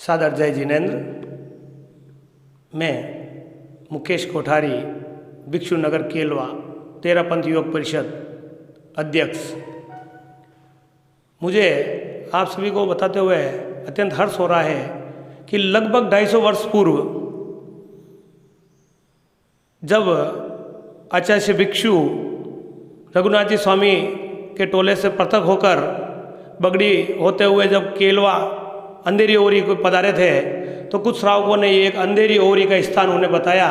सादर जय जिनेन्द्र। मैं मुकेश कोठारी, भिक्षु नगर केलवा, तेरापंथ युवक परिषद अध्यक्ष। मुझे आप सभी को बताते हुए अत्यंत हर्ष हो रहा है कि लगभग 250 वर्ष पूर्व जब आचार्य भिक्षु रघुनाथ जी स्वामी के टोले से पृथक होकर बगड़ी होते हुए जब केलवा अंधेरी ओरी को पधारे थे तो कुछ श्रावकों ने एक अंधेरी ओरी का स्थान उन्हें बताया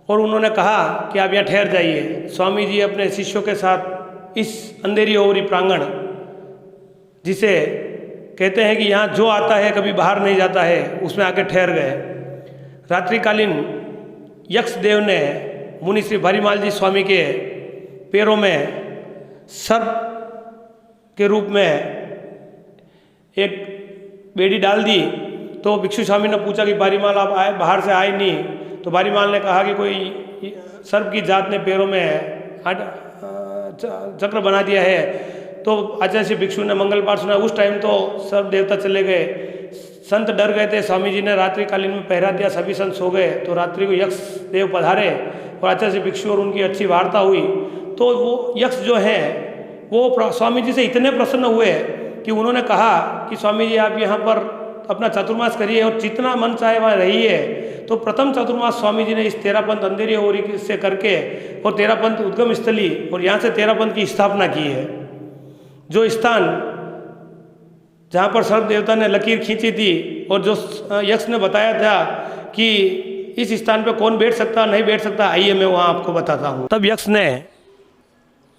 और उन्होंने कहा कि आप यहाँ ठहर जाइए। स्वामी जी अपने शिष्यों के साथ इस अंधेरी ओरी प्रांगण, जिसे कहते हैं कि यहाँ जो आता है कभी बाहर नहीं जाता है, उसमें आके ठहर गए। रात्रिकालीन यक्ष देव ने मुनि श्री भारीमाल जी स्वामी के पैरों में सर्प के रूप में एक बेड़ी डाल दी। तो भिक्षु स्वामी ने पूछा कि भारीमाल आप आए, बाहर से आए नहीं? तो भारीमाल ने कहा कि कोई सर्प की जात ने पैरों में चक्र बना दिया है। तो आचार्य भिक्षु ने मंगल पाठ सुना। उस टाइम तो सर्प देवता चले गए, संत डर गए थे। स्वामी जी ने रात्रिकालीन में पहरा दिया, सभी संत सो गए। तो रात्रि को यक्ष देव पधारे और आचार्य भिक्षु और उनकी अच्छी वार्ता हुई। तो वो यक्ष जो है वो स्वामी जी से इतने प्रसन्न हुए कि उन्होंने कहा कि स्वामी जी आप यहाँ पर अपना चातुर्मास करिए और जितना मन चाहे वहाँ रहिए। तो प्रथम चातुर्मास स्वामी जी ने इस तेरापंथ अंधेरी ओरी से करके और तेरापंथ उद्गम स्थली और यहाँ से तेरापंथ की स्थापना की है। जो स्थान जहाँ पर सर्प देवता ने लकीर खींची थी और जो यक्ष ने बताया था कि इस स्थान पर कौन बैठ सकता नहीं बैठ सकता, आइए मैं वहाँ आपको बताता हूँ। तब यक्ष ने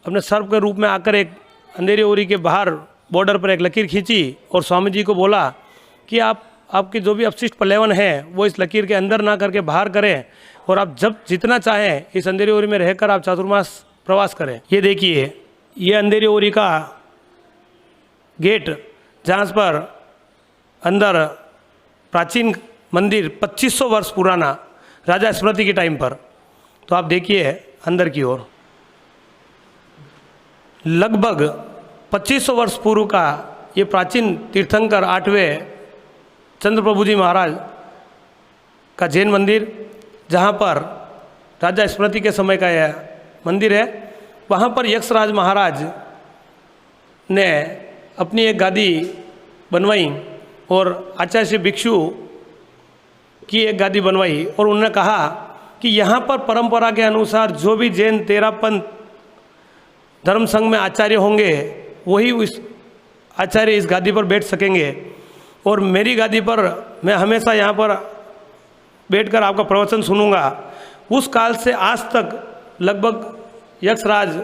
अपने सर्प के रूप में आकर एक अंधेरी ओरी के बाहर बॉर्डर पर एक लकीर खींची और स्वामी जी को बोला कि आपके जो भी अपशिष्ट पल्लेवन है वो इस लकीर के अंदर ना करके बाहर करें और आप जब जितना चाहें इस अंधेरी ओरी में रहकर आप चातुर्मास प्रवास करें। ये देखिए, ये अंधेरी ओरी का गेट जहाँ पर अंदर प्राचीन मंदिर 2500 वर्ष पुराना राजा स्मृति के टाइम पर। तो आप देखिए अंदर की ओर लगभग 2500 वर्ष पूर्व का ये प्राचीन तीर्थंकर 8वें चंद्र प्रभु जी महाराज का जैन मंदिर, जहाँ पर राजा स्मृति के समय का यह मंदिर है। वहाँ पर यक्षराज महाराज ने अपनी एक गादी बनवाई और आचार्य भिक्षु की एक गादी बनवाई और उन्होंने कहा कि यहाँ पर परंपरा के अनुसार जो भी जैन तेरापंथ धर्म संघ में आचार्य होंगे वही उस आचार्य इस गादी पर बैठ सकेंगे और मेरी गादी पर मैं हमेशा यहाँ पर बैठकर आपका प्रवचन सुनूंगा। उस काल से आज तक लगभग यक्षराज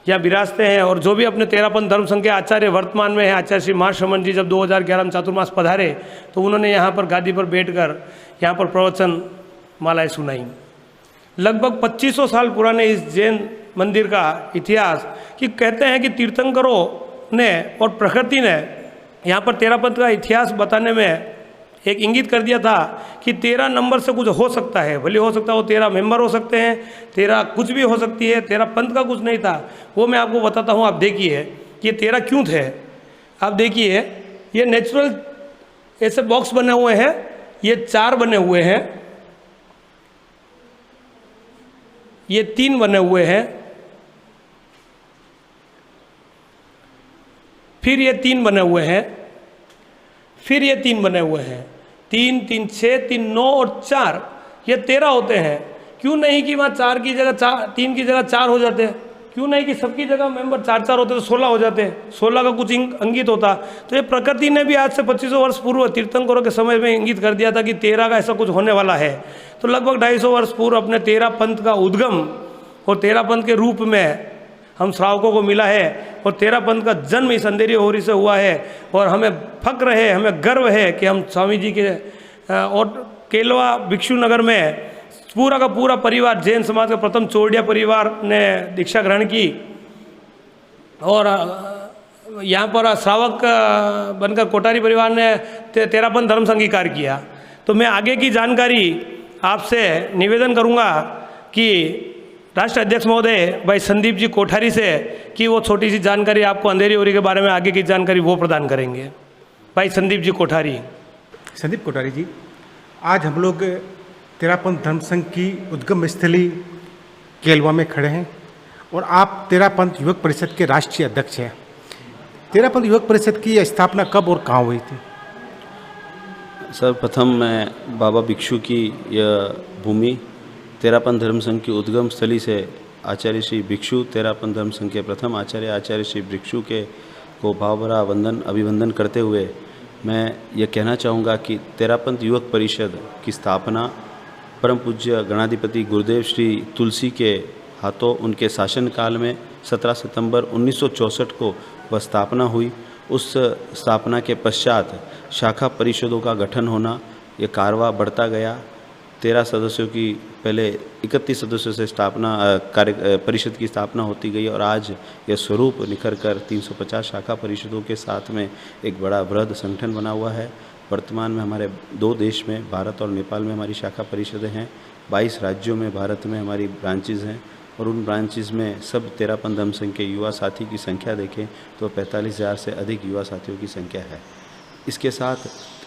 यहाँ विराजते हैं और जो भी अपने तेरापंथ धर्म संघ के आचार्य वर्तमान में है, आचार्य श्री महाश्रमण जी जब 2011 में चातुर्मास पधारे तो उन्होंने यहाँ पर गादी पर बैठकर यहाँ पर प्रवचन मालाएं सुनाई। लगभग 2500 साल पुराने इस जैन मंदिर का इतिहास कि कहते हैं कि तीर्थंकरों ने और प्रकृति ने यहाँ पर तेरापंथ का इतिहास बताने में एक इंगित कर दिया था कि 13 नंबर से कुछ हो सकता है। भले हो सकता है वो 13 मेंबर हो सकते हैं, 13 कुछ भी हो सकती है, 13 पंथ का कुछ नहीं था। वो मैं आपको बताता हूँ। आप देखिए कि ये 13 क्यों थे। आप देखिए ये नेचुरल ऐसे बॉक्स बने हुए हैं, ये 4 बने हुए हैं, ये 3 बने हुए हैं, फिर ये 3 बने हुए हैं, फिर ये 3 बने हुए हैं, 3 3 6 3 9 और 4, ये 13 होते हैं। क्यों नहीं कि वहाँ 4 की जगह 3 की जगह 4 हो जाते हैं? क्यों नहीं कि सबकी जगह मेंबर 4 होते तो 16 हो जाते हैं? 16 का कुछ अंकित होता। तो ये प्रकृति ने भी आज से 2500 वर्ष पूर्व तीर्थंकरों के समय में इंगित कर दिया था कि 13 का ऐसा कुछ होने वाला है। तो लगभग 250 वर्ष पूर्व अपने 13 पंथ का उद्गम और 13 पंथ के रूप में हम श्रावकों को मिला है और 13 पंथ का जन्म इस अंधेरी ओरी से हुआ है। और हमें फक्र है, हमें गर्व है कि हम स्वामी जी के और केलवा भिक्षु नगर में पूरा का पूरा परिवार, जैन समाज का प्रथम चौड़िया परिवार ने दीक्षा ग्रहण की और यहाँ पर श्रावक बनकर कोठारी परिवार ने तेरापंथ धर्म संगीकार किया। तो मैं आगे की जानकारी आपसे निवेदन करूँगा कि राष्ट्र अध्यक्ष महोदय भाई संदीप जी कोठारी से कि वो छोटी सी जानकारी आपको अंधेरी ओरी के बारे में आगे की जानकारी वो प्रदान करेंगे। भाई संदीप जी कोठारी। संदीप कोठारी जी, आज हम लोग तेरापंथ धर्म संघ की उद्गम स्थली केलवा में खड़े हैं और आप तेरापंथ युवक परिषद के राष्ट्रीय अध्यक्ष हैं। तेरापंथ युवक परिषद की स्थापना कब और कहाँ हुई थी? सर्वप्रथम मैं बाबा भिक्षु की यह भूमि तेरापंथ धर्म संघ की उद्गम स्थली से आचार्य श्री भिक्षु तेरापंथ धर्म संघ के प्रथम आचार्य श्री भिक्षु के को भावभरा अभिवंदन करते हुए मैं ये कहना चाहूँगा कि तेरापंथ युवक परिषद की स्थापना परम पूज्य गणाधिपति गुरुदेव श्री तुलसी के हाथों उनके शासनकाल में 17 सितंबर 1964 को वह स्थापना हुई। उस स्थापना के पश्चात शाखा परिषदों का गठन होना, ये कारवा बढ़ता गया। 13 सदस्यों की पहले 31 सदस्यों से परिषद की स्थापना होती गई और आज यह स्वरूप निखर कर 350 शाखा परिषदों के साथ में एक बड़ा वृहद संगठन बना हुआ है। वर्तमान में हमारे 2 देश में, भारत और नेपाल में हमारी शाखा परिषदें हैं। 22 राज्यों में भारत में हमारी ब्रांचेज़ हैं और उन ब्रांचेस में सब तेरापंथ धर्म संघ के युवा साथी की संख्या देखें तो 45,000 से अधिक युवा साथियों की संख्या है। इसके साथ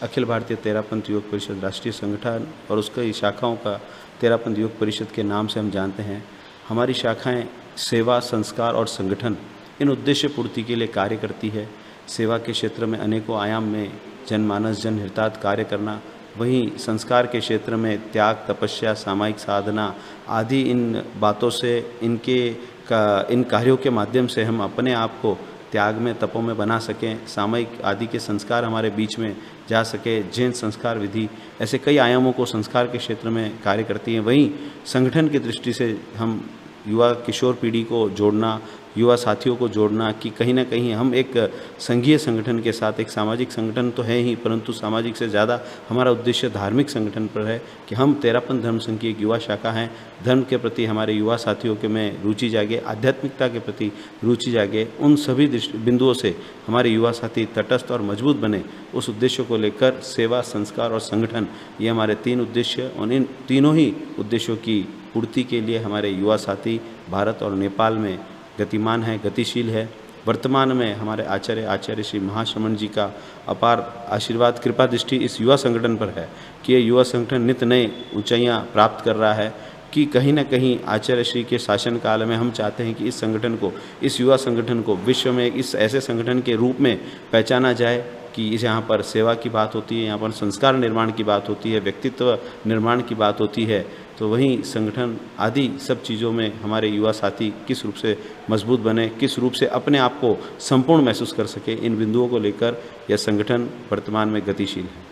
अखिल भारतीय तेरापंथ युवक परिषद राष्ट्रीय संगठन और उसकी शाखाओं का तेरापंथ युवक परिषद के नाम से हम जानते हैं। हमारी शाखाएं सेवा, संस्कार और संगठन इन उद्देश्य पूर्ति के लिए कार्य करती है। सेवा के क्षेत्र में अनेकों आयाम में जनमानस जनहितार्थ कार्य करना, वहीं संस्कार के क्षेत्र में त्याग, तपस्या, सामायिक साधना आदि इन बातों से इन कार्यों के माध्यम से हम अपने आप को त्याग में, तपों में बना सकें, सामायिक आदि के संस्कार हमारे बीच में जा सके। जैन संस्कार विधि, ऐसे कई आयामों को संस्कार के क्षेत्र में कार्य करती हैं। वहीं संगठन की दृष्टि से हम युवा किशोर पीढ़ी को जोड़ना, युवा साथियों को जोड़ना कि कहीं ना कहीं हम एक संघीय संगठन के साथ, एक सामाजिक संगठन तो है ही, परंतु सामाजिक से ज़्यादा हमारा उद्देश्य धार्मिक संगठन पर है कि हम तेरापंथ धर्म संघ की एक युवा शाखा हैं। धर्म के प्रति हमारे युवा साथियों के में रुचि जागे, आध्यात्मिकता के प्रति रुचि जागे। उन सभी बिंदुओं से हमारे युवा साथी तटस्थ और मजबूत बने, उस उद्देश्य को लेकर सेवा, संस्कार और संगठन, ये हमारे 3 उद्देश्य, और इन तीनों ही उद्देश्यों की पूर्ति के लिए हमारे युवा साथी भारत और नेपाल में गतिमान है, गतिशील है। वर्तमान में हमारे आचार्य श्री महाश्रमण जी का अपार आशीर्वाद, कृपा दृष्टि इस युवा संगठन पर है कि ये युवा संगठन नित्य नए ऊंचाइयां प्राप्त कर रहा है कि कहीं ना कहीं आचार्य श्री के शासन काल में हम चाहते हैं कि इस संगठन को, इस युवा संगठन को विश्व में इस ऐसे संगठन के रूप में पहचाना जाए कि इस यहाँ पर सेवा की बात होती है, यहाँ पर संस्कार निर्माण की बात होती है, व्यक्तित्व निर्माण की बात होती है। तो वहीं संगठन आदि सब चीज़ों में हमारे युवा साथी किस रूप से मजबूत बने, किस रूप से अपने आप को संपूर्ण महसूस कर सके, इन बिंदुओं को लेकर यह संगठन वर्तमान में गतिशील है।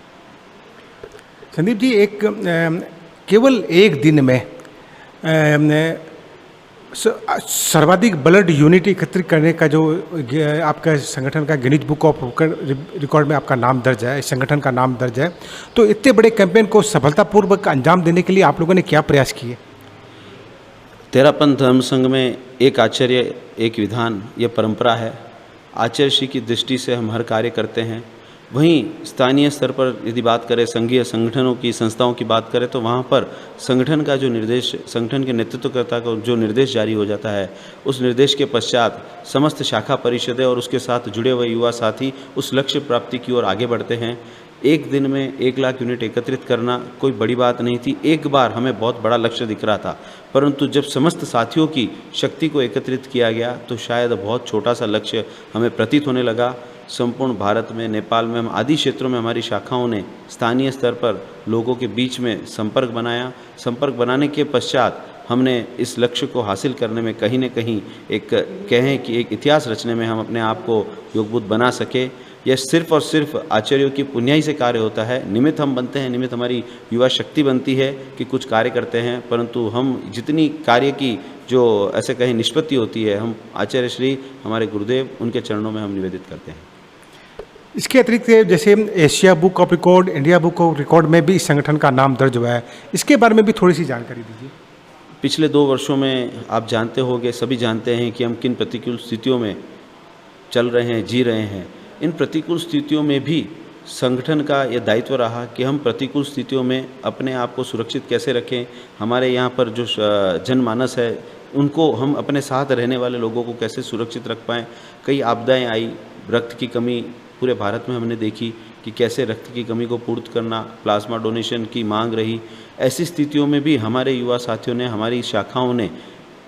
संदीप जी, केवल एक दिन में सर्वाधिक ब्लड यूनिट एकत्रित करने का जो आपका संगठन का गिनीज बुक ऑफ रिकॉर्ड में आपका नाम दर्ज है, इस संगठन का नाम दर्ज है, तो इतने बड़े कैंपेन को सफलतापूर्वक अंजाम देने के लिए आप लोगों ने क्या प्रयास किए? तेरापंथ धर्म संघ में एक आचार्य एक विधान, ये परंपरा है। आचार्य श्री की दृष्टि से हम हर कार्य करते हैं। वहीं स्थानीय स्तर पर यदि बात करें, संघीय संगठनों की, संस्थाओं की बात करें, तो वहाँ पर संगठन का जो निर्देश, संगठन के नेतृत्वकर्ता को जो निर्देश जारी हो जाता है, उस निर्देश के पश्चात समस्त शाखा परिषदें और उसके साथ जुड़े हुए युवा साथी उस लक्ष्य प्राप्ति की ओर आगे बढ़ते हैं। एक दिन में 1 लाख यूनिट एकत्रित करना कोई बड़ी बात नहीं थी। एक बार हमें बहुत बड़ा लक्ष्य दिख रहा था, परंतु जब समस्त साथियों की शक्ति को एकत्रित किया गया तो शायद बहुत छोटा सा लक्ष्य हमें प्रतीत होने लगा। संपूर्ण भारत में, नेपाल में, हम आदि क्षेत्रों में हमारी शाखाओं ने स्थानीय स्तर पर लोगों के बीच में संपर्क बनाया। संपर्क बनाने के पश्चात हमने इस लक्ष्य को हासिल करने में कहीं न कहीं एक इतिहास रचने में हम अपने आप को योगबुद्ध बना सके। यह सिर्फ और सिर्फ आचार्यों की पुण्याई से कार्य होता है। निमित्त हम बनते हैं, निमित्त हमारी युवा शक्ति बनती है कि कुछ कार्य करते हैं, परंतु हम जितनी कार्य की जो ऐसे कहीं निष्पत्ति होती है, हम आचार्य श्री हमारे गुरुदेव उनके चरणों में हम निवेदित करते हैं। इसके अतिरिक्त जैसे Asia book of record, India book of record में भी इस संगठन का नाम दर्ज हुआ है, इसके बारे में भी थोड़ी सी जानकारी दीजिए। पिछले 2 वर्षों में आप जानते होंगे, सभी जानते हैं कि हम किन प्रतिकूल स्थितियों में चल रहे हैं, जी रहे हैं। इन प्रतिकूल स्थितियों में भी संगठन का यह दायित्व रहा कि हम प्रतिकूल स्थितियों में अपने आप को सुरक्षित कैसे रखें। हमारे यहाँ पर जो जनमानस है, उनको हम अपने साथ रहने वाले लोगों को कैसे सुरक्षित रख पाएँ। कई आपदाएं आई, रक्त की कमी पूरे भारत में हमने देखी, कि कैसे रक्त की कमी को पूर्ति करना, प्लाज्मा डोनेशन की मांग रही। ऐसी स्थितियों में भी हमारे युवा साथियों ने, हमारी शाखाओं ने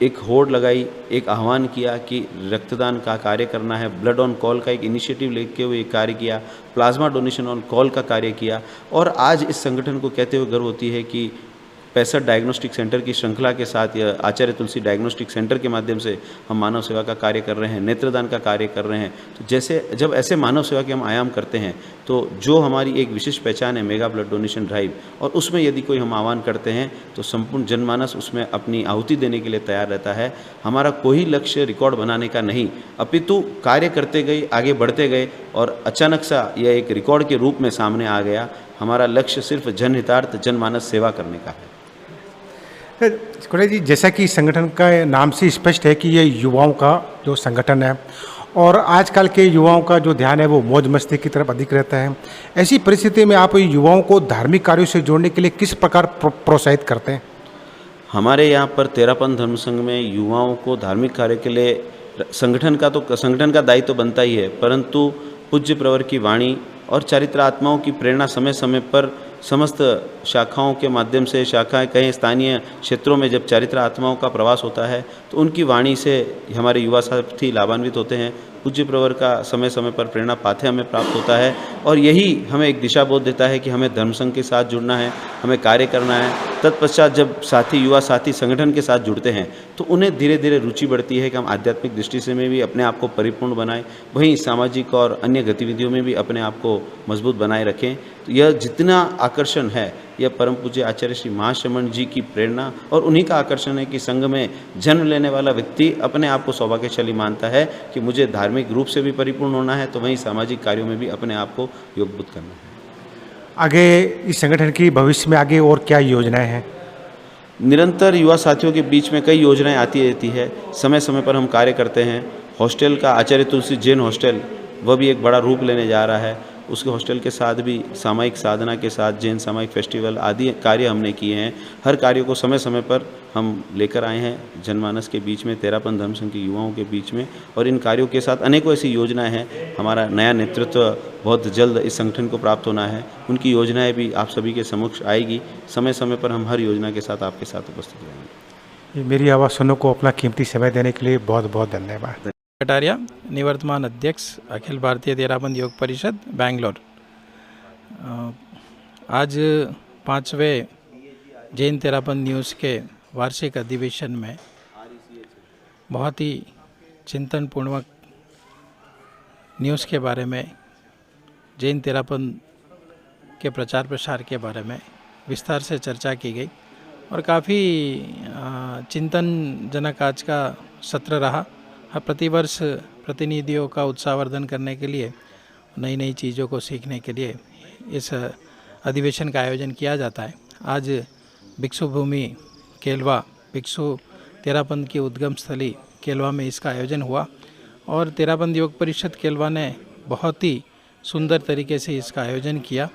एक होड़ लगाई, एक आह्वान किया कि रक्तदान का कार्य करना है। ब्लड ऑन कॉल का एक इनिशिएटिव लेके हुए कार्य किया, प्लाज्मा डोनेशन ऑन कॉल का कार्य किया। और आज इस संगठन को कहते हुए गर्व होती है कि 65 डायग्नोस्टिक सेंटर की श्रृंखला के साथ या आचार्य तुलसी डायग्नोस्टिक सेंटर के माध्यम से हम मानव सेवा का कार्य कर रहे हैं, नेत्रदान का कार्य कर रहे हैं। तो जैसे जब ऐसे मानव सेवा के हम आयाम करते हैं तो जो हमारी एक विशिष्ट पहचान है मेगा ब्लड डोनेशन ड्राइव, और उसमें यदि कोई हम आह्वान करते हैं तो संपूर्ण जनमानस उसमें अपनी आहुति देने के लिए तैयार रहता है। हमारा कोई लक्ष्य रिकॉर्ड बनाने का नहीं, अपितु कार्य करते गए, आगे बढ़ते गए और अचानक सा यह एक रिकॉर्ड के रूप में सामने आ गया। हमारा लक्ष्य सिर्फ जनहितार्थ, जनमानस सेवा करने का है। कोठारी जी, जैसा कि संगठन का नाम से स्पष्ट है कि ये युवाओं का जो संगठन है और आजकल के युवाओं का जो ध्यान है वो मौज मस्ती की तरफ अधिक रहता है, ऐसी परिस्थिति में आप युवाओं को धार्मिक कार्यों से जोड़ने के लिए किस प्रकार प्रोत्साहित करते हैं? हमारे यहाँ पर तेरापंथ धर्म संघ में युवाओं को धार्मिक कार्य के लिए संगठन का दायित्व तो बनता ही है, परंतु पूज्य प्रवर की वाणी और चारित्र आत्माओं की प्रेरणा समय समय पर समस्त शाखाओं के माध्यम से, शाखाएं कई स्थानीय क्षेत्रों में जब चारित्र आत्माओं का प्रवास होता है तो उनकी वाणी से हमारे युवा साथी लाभान्वित होते हैं। पूज्य प्रवर का समय समय पर प्रेरणा पाथेय हमें प्राप्त होता है और यही हमें एक दिशा बोध देता है कि हमें धर्म संघ के साथ जुड़ना है, हमें कार्य करना है। तत्पश्चात जब युवा साथी संगठन के साथ जुड़ते हैं तो उन्हें धीरे धीरे रुचि बढ़ती है कि हम आध्यात्मिक दृष्टि से में भी अपने आप को परिपूर्ण बनाएं, वहीं सामाजिक और अन्य गतिविधियों में भी अपने आप को मजबूत बनाए रखें। तो यह जितना आकर्षण है यह परम पूज्य आचार्य श्री महाश्रमण जी की प्रेरणा और उन्हीं का आकर्षण है कि संघ में जन्म लेने वाला व्यक्ति अपने आप को सौभाग्यशाली मानता है कि मुझे धार्मिक रूप से भी परिपूर्ण होना है, तो वहीं सामाजिक कार्यों में भी अपने आप को योगबुद्ध करना है। आगे इस संगठन की भविष्य में आगे और क्या योजनाएं हैं? निरंतर युवा साथियों के बीच में कई योजनाएं आती रहती है, समय समय पर हम कार्य करते हैं। हॉस्टल का आचार्य तुलसी जैन हॉस्टल वह भी एक बड़ा रूप लेने जा रहा है। उसके हॉस्टल के साथ भी सामायिक साधना के साथ जैन सामायिक फेस्टिवल आदि कार्य हमने किए हैं। हर कार्य को समय समय पर हम लेकर आए हैं जनमानस के बीच में, तेरापंथ धर्म संघ के युवाओं के बीच में, और इन कार्यों के साथ अनेकों ऐसी योजनाएं हैं। हमारा नया नेतृत्व बहुत जल्द इस संगठन को प्राप्त होना है, उनकी योजनाएं भी आप सभी के समक्ष आएगी। समय समय पर हम हर योजना के साथ आपके साथ उपस्थित रहेंगे। मेरी आवाज़ सुनने को अपना कीमती समय देने के लिए बहुत बहुत धन्यवाद। कटारिया, निवर्तमान अध्यक्ष अखिल भारतीय तेरापंथ योग परिषद बेंगलोर। आज 5वें जैन तेरापंथ न्यूज़ के वार्षिक अधिवेशन में बहुत ही चिंतनपूर्वक न्यूज़ के बारे में, जैन तेरापंथ के प्रचार प्रसार के बारे में विस्तार से चर्चा की गई और काफ़ी चिंतनजनक आज का सत्र रहा। प्रतिवर्ष प्रतिनिधियों का उत्साहवर्धन करने के लिए, नई नई चीज़ों को सीखने के लिए इस अधिवेशन का आयोजन किया जाता है। आज भिक्षु भूमि केलवा, भिक्षु तेरापंथ की उद्गम स्थली केलवा में इसका आयोजन हुआ और तेरापंथ योग परिषद केलवा ने बहुत ही सुंदर तरीके से इसका आयोजन किया।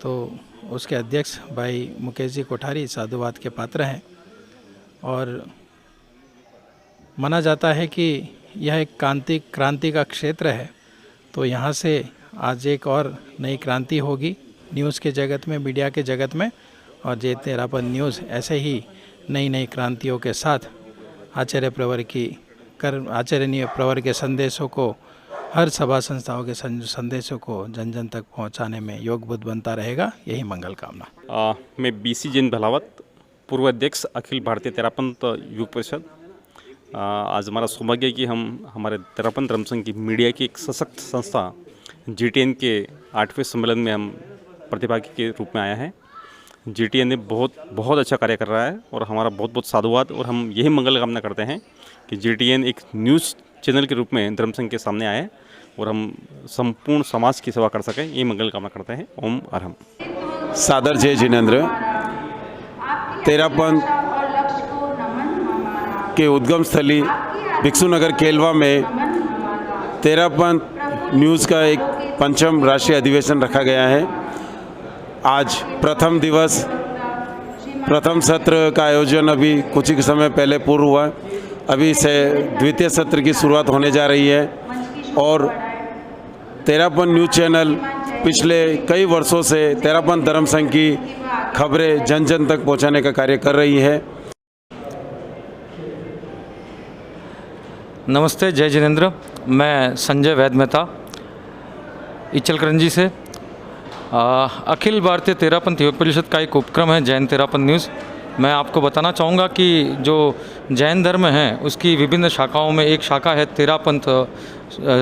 तो उसके अध्यक्ष भाई मुकेश जी कोठारी साधुवाद के पात्र हैं और माना जाता है कि यह एक क्रांति का क्षेत्र है। तो यहाँ से आज एक और नई क्रांति होगी न्यूज़ के जगत में, मीडिया के जगत में, और जैन तेरापंथ न्यूज़ ऐसे ही नई नई क्रांतियों के साथ आचार्य प्रवर के संदेशों को, हर सभा संस्थाओं के संदेशों को जन जन तक पहुँचाने में योगबुद्ध बनता रहेगा। यही मंगल कामना। मैं BC जैन भलावत, पूर्व अध्यक्ष अखिल भारतीय तेरापंथ योग परिषद। आज हमारा सौभाग्य है कि हम हमारे तेरापंथ धर्म संघ की मीडिया की एक सशक्त संस्था GTN के 8वें सम्मेलन में हम प्रतिभागी के रूप में आया है। GTN ने बहुत अच्छा कार्य कर रहा है और हमारा बहुत बहुत साधुवाद, और हम यही मंगल कामना करते हैं कि GTN एक न्यूज़ चैनल के रूप में धर्म संघ के सामने आए और हम संपूर्ण समाज की सेवा कर सकें, ये मंगल कामना करते हैं। ओम अरहम। सादर जय जिनेंद्र। तेरापंथ के उद्गम स्थली भिक्षु नगर केलवा में तेरापंथ न्यूज़ का एक 5वां राष्ट्रीय अधिवेशन रखा गया है। आज प्रथम दिवस, प्रथम सत्र का आयोजन अभी कुछ ही समय पहले पूर्व हुआ। अभी से द्वितीय सत्र की शुरुआत होने जा रही है और तेरापंथ न्यूज़ चैनल पिछले कई वर्षों से तेरापंथ धर्म संघ की खबरें जन जन तक पहुंचाने का कार्य कर रही है। नमस्ते, जय जिनेंद्र। मैं संजय वैद मेहता इचलकरंजी से। अखिल भारतीय तेरापंथ युवक परिषद का एक उपक्रम है जैन तेरापंथ न्यूज़। मैं आपको बताना चाहूँगा कि जो जैन धर्म है उसकी विभिन्न शाखाओं में एक शाखा है तेरापंथ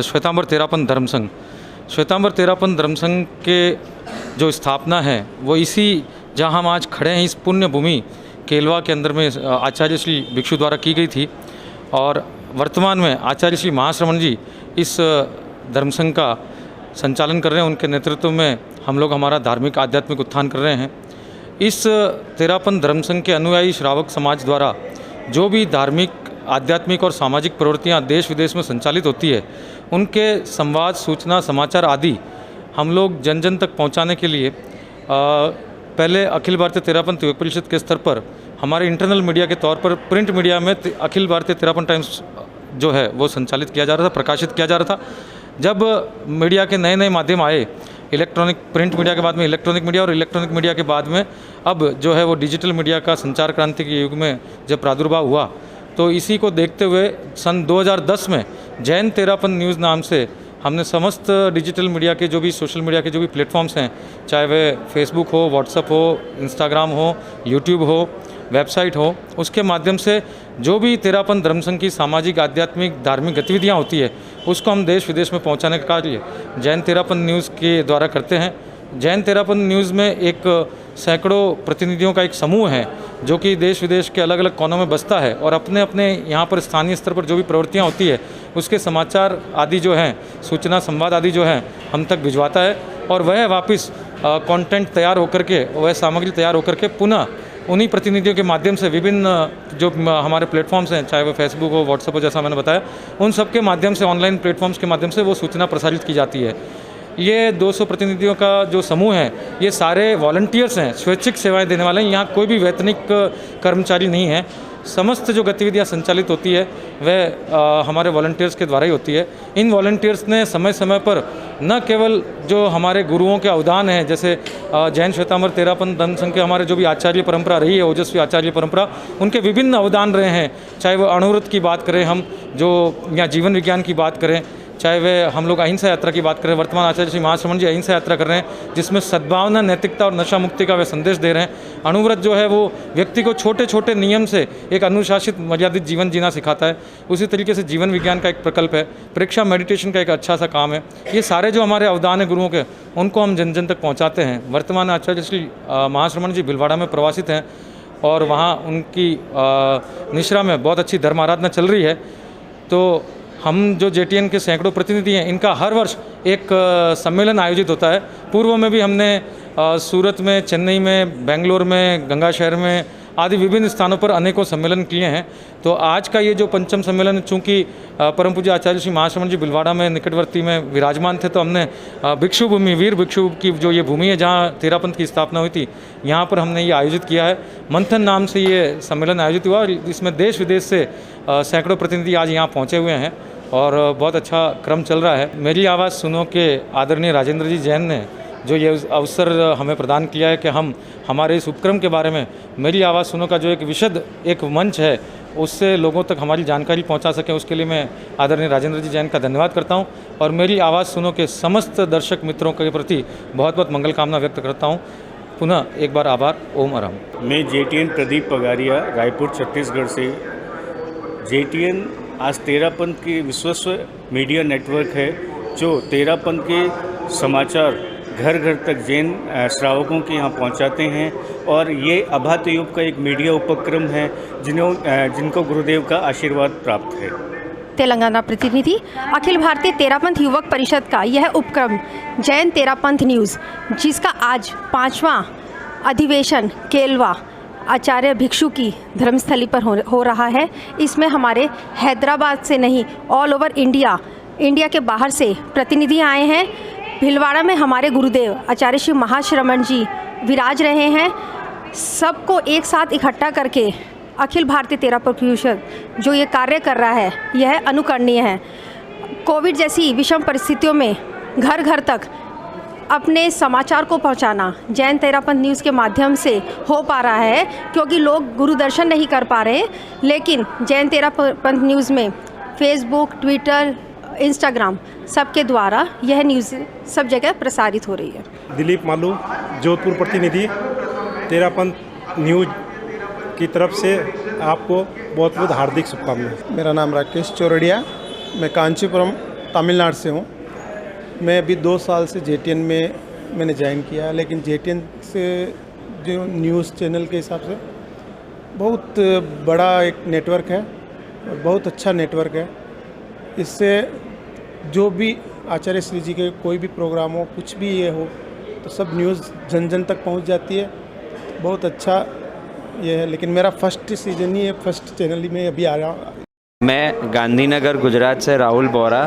श्वेतांबर तेरापंथ धर्म संघ। श्वेतांबर तेरापंथ धर्म संघ के जो स्थापना है वो इसी जहाँ हम आज खड़े हैं इस पुण्य भूमि केलवा के अंदर में आचार्य श्री भिक्षु द्वारा की गई थी, और वर्तमान में आचार्य श्री महाश्रमण जी इस धर्म संघ का संचालन कर रहे हैं। उनके नेतृत्व में हम लोग हमारा धार्मिक आध्यात्मिक उत्थान कर रहे हैं। इस तेरापंथ धर्म संघ के अनुयायी श्रावक समाज द्वारा जो भी धार्मिक आध्यात्मिक और सामाजिक प्रवृत्तियाँ देश विदेश में संचालित होती है उनके संवाद, सूचना, समाचार आदि हम लोग जन जन तक पहुँचाने के लिए पहले अखिल भारतीय तेरापंथ युवक परिषद के स्तर पर हमारे इंटरनल मीडिया के तौर पर प्रिंट मीडिया में अखिल भारतीय तेरापंथ टाइम्स जो है वो संचालित किया जा रहा था, प्रकाशित किया जा रहा था। जब मीडिया के नए नए माध्यम आए, इलेक्ट्रॉनिक प्रिंट मीडिया के बाद में इलेक्ट्रॉनिक मीडिया और इलेक्ट्रॉनिक मीडिया के बाद में अब जो है वो डिजिटल मीडिया का संचार क्रांति के युग में जब प्रादुर्भाव हुआ, तो इसी को देखते हुए सन 2010 में जैन तेरापंथ न्यूज़ नाम से हमने समस्त डिजिटल मीडिया के जो भी सोशल मीडिया के जो भी प्लेटफॉर्म्स हैं, चाहे वे फेसबुक हो, व्हाट्सअप हो, इंस्टाग्राम हो, यूट्यूब हो, वेबसाइट हो, उसके माध्यम से जो भी तेरापंथ धर्म संघ की सामाजिक, आध्यात्मिक, धार्मिक गतिविधियाँ होती है उसको हम देश विदेश में पहुँचाने का कार्य जैन तेरापंथ न्यूज़ के द्वारा करते हैं। जैन तेरापंथ न्यूज़ में एक सैकड़ों प्रतिनिधियों का एक समूह है जो कि देश विदेश के अलग अलग कोनों में बसता है और अपने अपने यहाँ पर स्थानीय स्तर पर जो भी प्रवृत्तियाँ होती है उसके समाचार आदि जो हैं, सूचना संवाद आदि जो हैं हम तक भिजवाता है, और वह वापस कंटेंट तैयार होकर के, वह सामग्री तैयार होकर के पुनः उन्हीं प्रतिनिधियों के माध्यम से विभिन्न जो हमारे प्लेटफॉर्म्स हैं, चाहे वो फेसबुक हो, व्हाट्सएप हो, जैसा मैंने बताया, उन सब के माध्यम से, ऑनलाइन प्लेटफॉर्म्स के माध्यम से वो सूचना प्रसारित की जाती है। ये 200 प्रतिनिधियों का जो समूह है ये सारे वॉलंटियर्स हैं, स्वैच्छिक सेवाएं देने वाले हैं। यहाँ कोई भी वैतनिक कर्मचारी नहीं है। समस्त जो गतिविधियाँ संचालित होती है वह हमारे वॉलंटियर्स के द्वारा ही होती है। इन वॉलंटियर्स ने समय समय पर न केवल जो हमारे गुरुओं के अवदान हैं, जैसे जैन श्वेतांबर तेरापंथ धर्म संघ के हमारे जो भी आचार्य परंपरा रही है, ओजस्वी आचार्य परंपरा, उनके विभिन्न अवदान रहे हैं, चाहे वो अणुव्रत की बात करें हम, जो या जीवन विज्ञान की बात करें, चाहे वे हम लोग अहिंसा यात्रा की बात करें। वर्तमान आचार्य श्री महाश्रमण जी अहिंसा यात्रा कर रहे हैं जिसमें सद्भावना, नैतिकता और नशा मुक्ति का वे संदेश दे रहे हैं। अणुव्रत जो है वो व्यक्ति को छोटे छोटे नियम से एक अनुशासित मर्यादित जीवन जीना सिखाता है। उसी तरीके से जीवन विज्ञान का एक प्रकल्प है, परीक्षा मेडिटेशन का एक अच्छा सा काम है। ये सारे जो हमारे अवदान है गुरुओं के, उनको हम जन जन तक पहुँचाते हैं। वर्तमान आचार्य श्री महाश्रमण जी भीलवाड़ा में प्रवासित हैं और वहाँ उनकी निश्रा में बहुत अच्छी धर्म आराधना चल रही है। तो हम जो जेटीएन के सैकड़ों प्रतिनिधि हैं, इनका हर वर्ष एक सम्मेलन आयोजित होता है। पूर्व में भी हमने सूरत में, चेन्नई में, बेंगलोर में, गंगा शहर में आदि विभिन्न स्थानों पर अनेकों सम्मेलन किए हैं। तो आज का ये जो पंचम सम्मेलन, चूँकि परम पूज्य आचार्य श्री महाश्रमण जी भीलवाड़ा में निकटवर्ती में विराजमान थे, तो हमने भिक्षु भूमि, वीर भिक्षु की जो ये भूमि है जहाँ तेरापंथ की स्थापना हुई थी, यहाँ पर हमने ये आयोजित किया है। मंथन नाम से ये सम्मेलन आयोजित हुआ और इसमें देश विदेश से सैकड़ों प्रतिनिधि आज यहाँ पहुँचे हुए हैं और बहुत अच्छा क्रम चल रहा है। मेरी आवाज़ सुनो के आदरणीय राजेंद्र जी जैन ने जो ये अवसर हमें प्रदान किया है कि हम हमारे इस उपक्रम के बारे में, मेरी आवाज़ सुनो का जो एक विशद एक मंच है, उससे लोगों तक हमारी जानकारी पहुंचा सकें, उसके लिए मैं आदरणीय राजेंद्र जी जैन का धन्यवाद करता हूं और मेरी आवाज़ सुनो के समस्त दर्शक मित्रों के प्रति बहुत बहुत मंगल कामना व्यक्त करता हूं। पुनः एक बार आभार। ओम अरहम। मैं जेटीएन प्रदीप पगारिया, रायपुर छत्तीसगढ़ से। जेटीएन आज तेरापंथ की विश्वसनीय मीडिया नेटवर्क है जो तेरापंथ के समाचार घर घर तक जैन श्रावकों के यहाँ पहुँचाते हैं, और ये अभात युग का एक मीडिया उपक्रम है जिनको गुरुदेव का आशीर्वाद प्राप्त है। तेलंगाना प्रतिनिधि अखिल भारतीय तेरापंथ युवक परिषद का यह उपक्रम जैन तेरापंथ न्यूज़, जिसका आज 5वां अधिवेशन केलवा आचार्य भिक्षु की धर्मस्थली पर हो रहा है। इसमें हमारे हैदराबाद से नहीं, ऑल ओवर इंडिया के बाहर से प्रतिनिधि आए हैं। भीलवाड़ा में हमारे गुरुदेव आचार्य श्री महाश्रमण जी विराज रहे हैं। सबको एक साथ इकट्ठा करके अखिल भारतीय तेरापंथ परिषद जो ये कार्य कर रहा है, यह अनुकरणीय है। कोविड जैसी विषम परिस्थितियों में घर घर तक अपने समाचार को पहुंचाना जैन तेरापंथ न्यूज़ के माध्यम से हो पा रहा है, क्योंकि लोग गुरु दर्शन नहीं कर पा रहे, लेकिन जैन तेरापंथ न्यूज़ में फेसबुक, ट्विटर, इंस्टाग्राम सबके द्वारा यह न्यूज़ सब जगह प्रसारित हो रही है। दिलीप मालू, जोधपुर प्रतिनिधि, तेरापंथ न्यूज़ की तरफ से आपको बहुत बहुत हार्दिक शुभकामनाएं। मेरा नाम राकेश चौरड़िया, मैं कांचीपुरम तमिलनाडु से हूँ। मैं अभी 2 साल से JTN में मैंने ज्वाइन किया, लेकिन JTN से जो न्यूज़ चैनल के हिसाब से बहुत बड़ा एक नेटवर्क है और बहुत अच्छा नेटवर्क है। इससे जो भी आचार्य श्री जी के कोई भी प्रोग्राम हो, कुछ भी ये हो, तो सब न्यूज़ जन जन तक पहुंच जाती है। बहुत अच्छा ये है, लेकिन मेरा फर्स्ट सीजन ही है, फर्स्ट चैनल ही में अभी आ रहा हूँ। मैं गांधीनगर गुजरात से राहुल बोरा।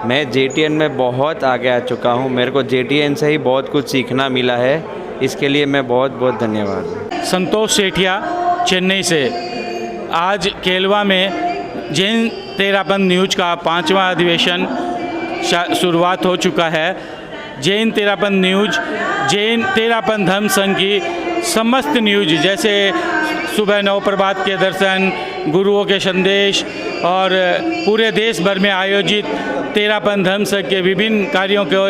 मैं JTN में बहुत आगे आ चुका हूँ। मेरे को JTN से ही बहुत कुछ सीखना मिला है, इसके लिए मैं बहुत बहुत धन्यवाद। संतोष सेठिया, चेन्नई से। आज केलवा में जैन तेरापंथ न्यूज का 5वां अधिवेशन शुरुआत हो चुका है। जैन तेरापंथ न्यूज जैन तेरापंथ धर्म संघ की समस्त न्यूज, जैसे सुबह 9 प्रभात के दर्शन, गुरुओं के संदेश और पूरे देश भर में आयोजित तेरापंथ धर्म संघ के विभिन्न कार्यों को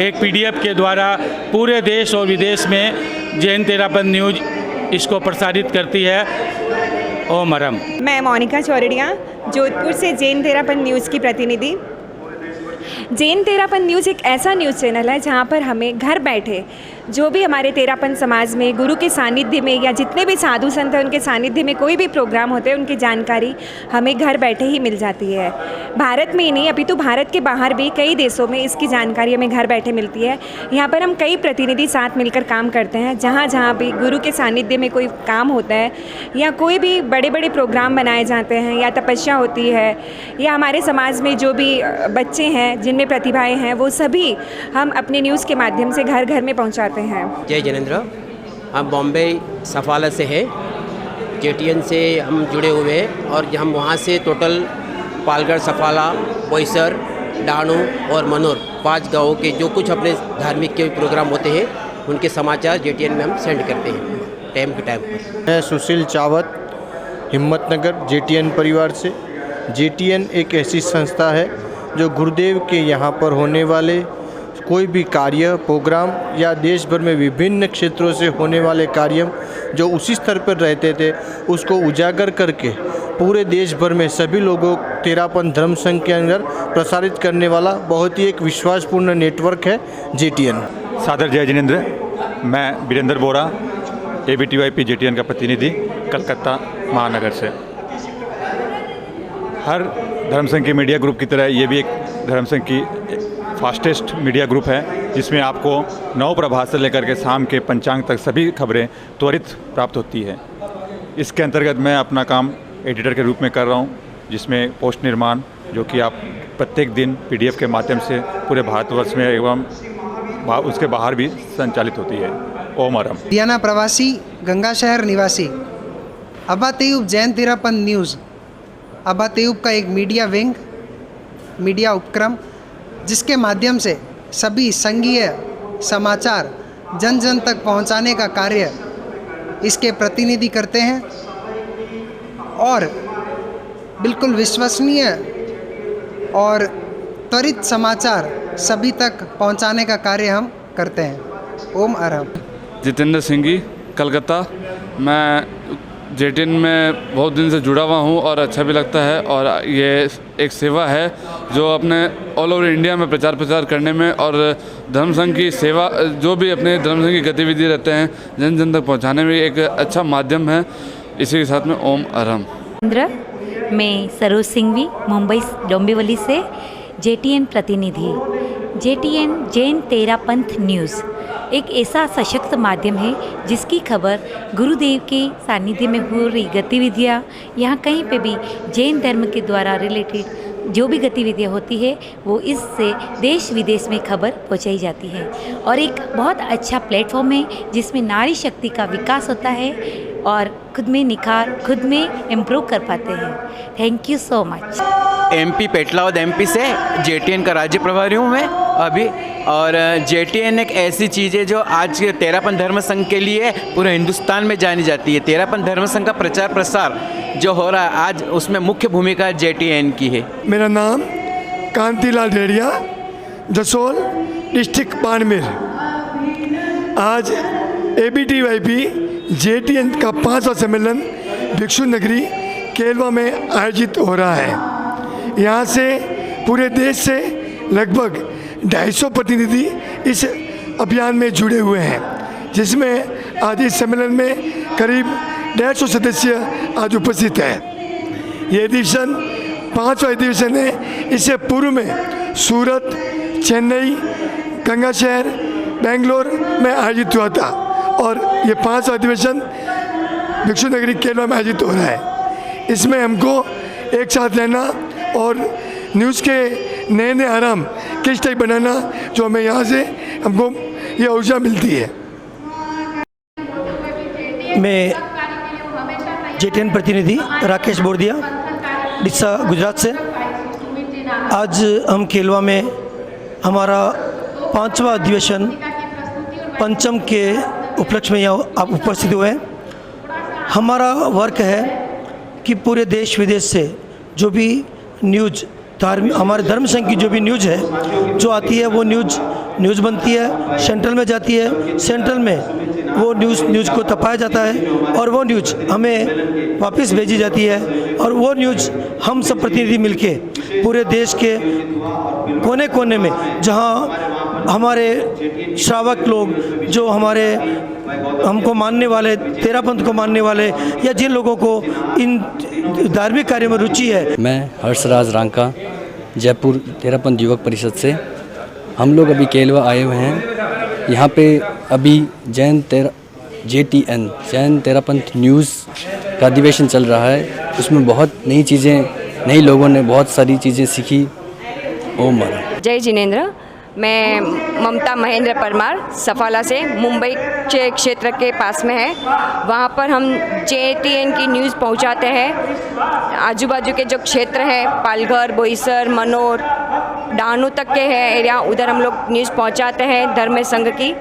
एक PDF के द्वारा पूरे देश और विदेश में जैन तेरापंथ न्यूज इसको प्रसारित करती है। ओम हरम। मैं मोनिका चौरड़िया, जोधपुर से जैन तेरापंथ न्यूज़ की प्रतिनिधि। जैन तेरापंथ न्यूज़ एक ऐसा न्यूज़ चैनल है जहाँ पर हमें घर बैठे जो भी हमारे तेरापंथ समाज में गुरु के सानिध्य में या जितने भी साधु संत हैं उनके सानिध्य में कोई भी प्रोग्राम होते हैं, उनकी जानकारी हमें घर बैठे ही मिल जाती है। भारत में ही नहीं, अभी तो भारत के बाहर भी कई देशों में इसकी जानकारी हमें घर बैठे मिलती है। यहाँ पर हम कई प्रतिनिधि साथ मिलकर काम करते हैं। जहाँ जहाँ भी गुरु के सानिध्य में कोई काम होता है या कोई भी बड़े बड़े प्रोग्राम बनाए जाते हैं या तपस्या होती है या हमारे समाज में जो भी बच्चे हैं जिनमें प्रतिभाएँ हैं, वो सभी हम अपने न्यूज़ के माध्यम से घर घर में पहुँचाते हैं। जय जिनेंद्र, हम बॉम्बे सफाला से हैं। JTN से हम जुड़े हुए हैं और हम वहाँ से टोटल पालगढ़, सफाला, बोईसर, डाणू और मनोर 5 गाँवों के जो कुछ अपने धार्मिक के प्रोग्राम होते हैं उनके समाचार JTN में हम सेंड करते हैं टाइम के टाइम पर। मैं सुशील चावत, हिम्मतनगर, JTN परिवार से। JTN एक ऐसी संस्था है जो गुरुदेव के यहाँ पर होने वाले कोई भी कार्य, प्रोग्राम या देश भर में विभिन्न क्षेत्रों से होने वाले कार्य जो उसी स्तर पर रहते थे उसको उजागर करके पूरे देश भर में सभी लोगों तेरापंथ धर्म संघ के अंदर प्रसारित करने वाला बहुत ही एक विश्वासपूर्ण नेटवर्क है JTN। सादर जय जिनेंद्र, मैं वीरेंद्र बोरा, ABTYP JTN का प्रतिनिधि, कलकत्ता महानगर से। हर धर्म संघ के मीडिया ग्रुप की तरह ये भी एक धर्म संघ की फास्टेस्ट मीडिया ग्रुप है, जिसमें आपको 9 प्रभात से लेकर के शाम के पंचांग तक सभी खबरें त्वरित प्राप्त होती है। इसके अंतर्गत मैं अपना काम एडिटर के रूप में कर रहा हूँ, जिसमें पोस्ट निर्माण जो कि आप प्रत्येक दिन PDF के माध्यम से पूरे भारतवर्ष में एवं उसके बाहर भी संचालित होती है। ओम हरम। दियाना प्रवासी, गंगा शहर निवासी। अबा तेयूब जैन तेरापंथ न्यूज़ अबा तेयूब का एक मीडिया विंग, मीडिया उपक्रम, जिसके माध्यम से सभी संघीय समाचार जन जन तक पहुंचाने का कार्य इसके प्रतिनिधि करते हैं और बिल्कुल विश्वसनीय और त्वरित समाचार सभी तक पहुंचाने का कार्य हम करते हैं। ओम अरहम। जितेंद्र सिंह, कलकत्ता। मैं JTN में बहुत दिन से जुड़ा हुआ हूँ और अच्छा भी लगता है, और ये एक सेवा है जो अपने ऑल ओवर इंडिया में प्रचार करने में और धर्म संघ की सेवा, जो भी अपने धर्म संघ की गतिविधि रहते हैं जन जन तक पहुँचाने में एक अच्छा माध्यम है। इसी के साथ में ओम अरहम। मैं सरोज सिंघवी, मुंबई डोंबिवली से JTN प्रतिनिधि। JTN जैन तेरापंथ न्यूज़ एक ऐसा सशक्त माध्यम है जिसकी खबर गुरुदेव के सानिध्य में हो रही गतिविधियाँ, यहाँ कहीं पे भी जैन धर्म के द्वारा रिलेटेड जो भी गतिविधियाँ होती है वो इससे देश विदेश में खबर पहुँचाई जाती है, और एक बहुत अच्छा प्लेटफॉर्म है जिसमें नारी शक्ति का विकास होता है और खुद में निखार, खुद में इम्प्रूव कर पाते हैं। Thank you so much. MP Petlawad MP से JTN का राज्य प्रभारी हूँ मैं। अभी। और JTN एक ऐसी चीज़ है जो आज तेरापंथ धर्म संघ के लिए पूरे हिंदुस्तान में जानी जाती है। तेरापंथ धर्म संघ का प्रचार प्रसार जो हो रहा है आज, उसमें मुख्य भूमिका JTN की है। मेरा नाम कांतिलाल रेडिया, जसोल डिस्ट्रिक्ट बाड़मेर। आज ABTYP JTN का 5वां सम्मेलन भिक्षु नगरी केलवा में आयोजित हो रहा है। यहाँ से पूरे देश से लगभग 250 प्रतिनिधि इस अभियान में जुड़े हुए हैं, जिसमें आज इस सम्मेलन में करीब 150 सदस्य आज उपस्थित हैं। ये अधिवेशन 5वां अधिवेशन है। इससे पूर्व में सूरत, चेन्नई, गंगा शहर, बेंगलोर में आयोजित हुआ था और ये 5वां अधिवेशन भिक्षु नगरी केरला में आयोजित हो रहा है। इसमें हमको एक साथ रहना और न्यूज़ के नए नए आराम किस टाइप बनाना, जो हमें यहाँ से हमको ये ऊर्जा मिलती है। मैं JTN प्रतिनिधि राकेश बोरदिया, डिस्सा गुजरात से। आज हम केलवा में हमारा 5वां अधिवेशन पंचम के उपलक्ष्य में यहाँ आप उपस्थित हुए हैं। हमारा वर्क है कि पूरे देश विदेश से जो भी न्यूज़ हमारे धर्म संघ की जो भी न्यूज़ है जो आती है, वो न्यूज़ बनती है, सेंट्रल में जाती है, सेंट्रल में वो न्यूज़ को तपाया जाता है और वो न्यूज़ हमें वापस भेजी जाती है और वो न्यूज़ हम सब प्रतिनिधि मिलके पूरे देश के कोने कोने में, जहाँ हमारे श्रावक लोग जो हमारे हमको मानने वाले, तेरापंथ को मानने वाले या जिन लोगों को इन धार्मिक कार्यों में रुचि है। मैं हर्षराज रांका, जयपुर तेरापंथ युवक परिषद से। हम लोग अभी केलवा आए हुए हैं। यहाँ पे अभी JTN जैन तेरापंथ न्यूज़ का अधिवेशन चल रहा है। उसमें बहुत नई चीज़ें, नई लोगों ने बहुत सारी चीज़ें सीखी। ओम मारा। जय जिनेंद्र। मैं ममता महेंद्र परमार, सफाला से, मुंबई के क्षेत्र के पास में है। वहाँ पर हम JTN की न्यूज़ पहुँचाते हैं। आजू बाजू के जो क्षेत्र हैं, पालघर, बोईसर, मनोर, डानू तक के हैं एरिया, उधर हम लोग न्यूज़ पहुँचाते हैं धर्म संघ की।